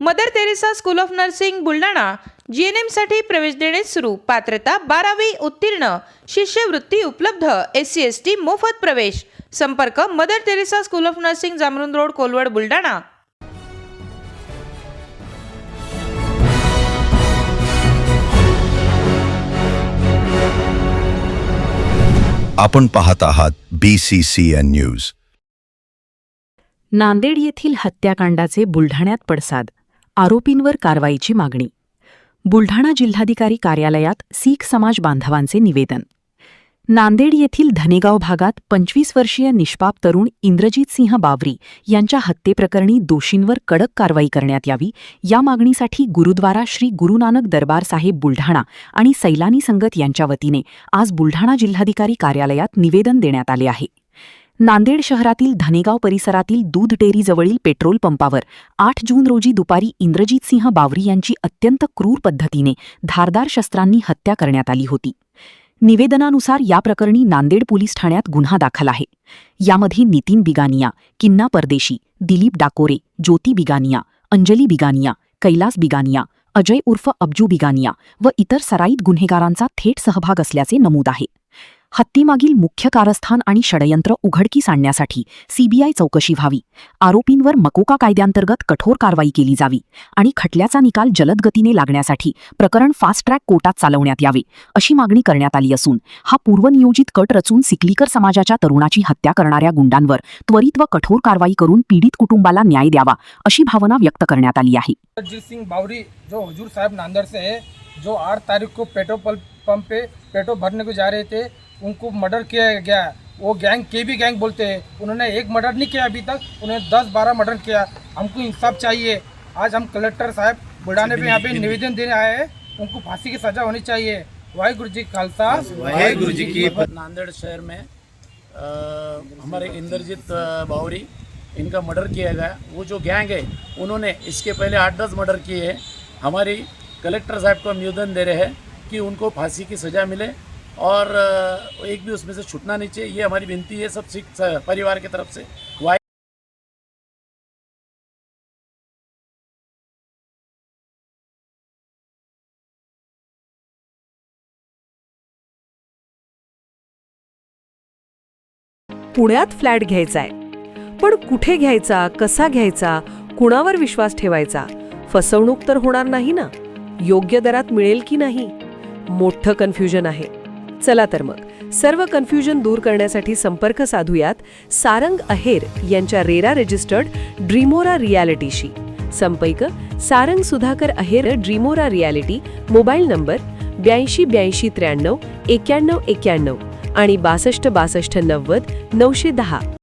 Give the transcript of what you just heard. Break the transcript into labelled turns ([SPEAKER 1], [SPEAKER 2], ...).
[SPEAKER 1] Mother Teresa school of nursing Buldhana GNM साठी प्रवेश देणे सुरू। पात्रता 12वी उत्तीर्ण, शिष्यवृत्ती उपलब्ध, SC ST मोफत प्रवेश। संपर्क Mother Teresa school of nursing, Jamrun road, Kolwad, Buldhana.
[SPEAKER 2] आपण पाहत आहात BCCN न्यूज।
[SPEAKER 3] नांदेड येथील हत्याकांडाचे बुलढाण्यात पडसाद, आरोपींवर कारवाईची मागणी। बुलढाणा जिल्हाधिकारी कार्यालयात सीख समाज बांधवांचे निवेदन। नांदेड येथील धनेगाव भागात 25 वर्षीय निष्पाप तरुण इंद्रजीत सिंह बावरी यांच्या हत्येप्रकरणी दोषींवर कडक कारवाई करण्यात यावी, या मागणीसाठी गुरुद्वारा श्री गुरु नानक दरबार साहेब बुलढाणा आणि सैलानी संगत यांच्या वतीने आज बुलढाणा जिल्हाधिकारी कार्यालयात निवेदन देण्यात आले आहे। नांदेड शहरातील धनेगाव परिसरातील दूध डेअरीजवळील पेट्रोल पंपावर 8 जून रोजी दुपारी इंद्रजीत सिंह बावरी यांची अत्यंत क्रूर पद्धतीने धारदार शस्त्रांनी हत्या करण्यात आली होती। निवेदनानुसार या प्रकरणी नांदेड पोलीस ठाण्यात गुन्हा दाखल आहे। यामध्ये नितीन बिगानिया, किन्ना परदेशी, दिलीप डाकोरे, ज्योती बिगानिया, अंजली बिगानिया, कैलास बिगानिया, अजय उर्फ अब्जू बिगानिया व इतर सराईत गुन्हेगारांचा थेट सहभाग असल्याचे नमूद आहे। हत्येमागील मुख्य कारस्थान आणि षडयंत्र उघडकीस आणण्यासाठी CBI चौकशी व्हावी, आरोपींवर मकोका कायद्यांतर्गत कठोर कारवाई केली जावी आणि खटल्याचा निकाल जलद गतीने लागण्यासाठी प्रकरण फास्ट ट्रॅक कोर्टात चालवण्यात यावे, अशी मागणी करण्यात आली असून हा पूर्वनियोजित कट रचून सिकलीकर समाजाच्या तरुणाची हत्या करणाऱ्या गुंडांवर त्वरित व कठोर कारवाई करून पीडित कुटुंबाला न्याय द्यावा, अशी भावना व्यक्त करण्यात आली आहे।
[SPEAKER 4] इंद्रजीत सिंह बावरी जो हुजूर साहब नांदेड़ से है, जो 8 तारीख को पेट्रोल पंप पे पेट्रोल भरने को जा रहे थे, उनको मर्डर किया गया। वो गैंग KB गैंग बोलते हैं। उन्होंने एक मर्डर नहीं किया अभी तक, उन्होंने 10-12 मर्डर किया। हमको इंसाफ चाहिए। आज हम कलेक्टर साहब बुलढाणे पे यहाँ पे निवेदन देने आए हैं, उनको फांसी की सज़ा होनी चाहिए। वाहिगुरु जी खालसा वाहिगुरु जी की।
[SPEAKER 5] नांदेड़ शहर में हमारे इंद्रजीत बावरी इनका मर्डर किया गया। वो जो गैंग है उन्होंने इसके पहले 8-10 मर्डर किए हैं। हमारी कलेक्टर साहब को निवेदन दे रहे हैं कि उनको फांसी की सज़ा मिले और एक भी उसमें से छूटना नहीं चाहिए। ये हमारी विनती है सब सिख परिवार की तरफ से।
[SPEAKER 6] पुण्यात फ्लॅट घ्यायचाय, पण कुठे घ्यायचा, कसा घ्यायचा, कुणावर विश्वास ठेवायचा? फसवणूक तर होणार नाही ना? योग्य दरात मिळेल की नाही? मोठं कन्फ्युजन आहे। चला तर मग सर्व कन्फ्युजन दूर करण्यासाठी संपर्क साधूयात सारंग अहेर यांच्या रेरा रजिस्टर्ड ड्रीमोरा रियालिटीशी। संपर्क सारंग सुधाकर अहेर, ड्रीमोरा रियालिटी, मोबाईल नंबर 82 83 93 91 91 आणि 62 62 90 910।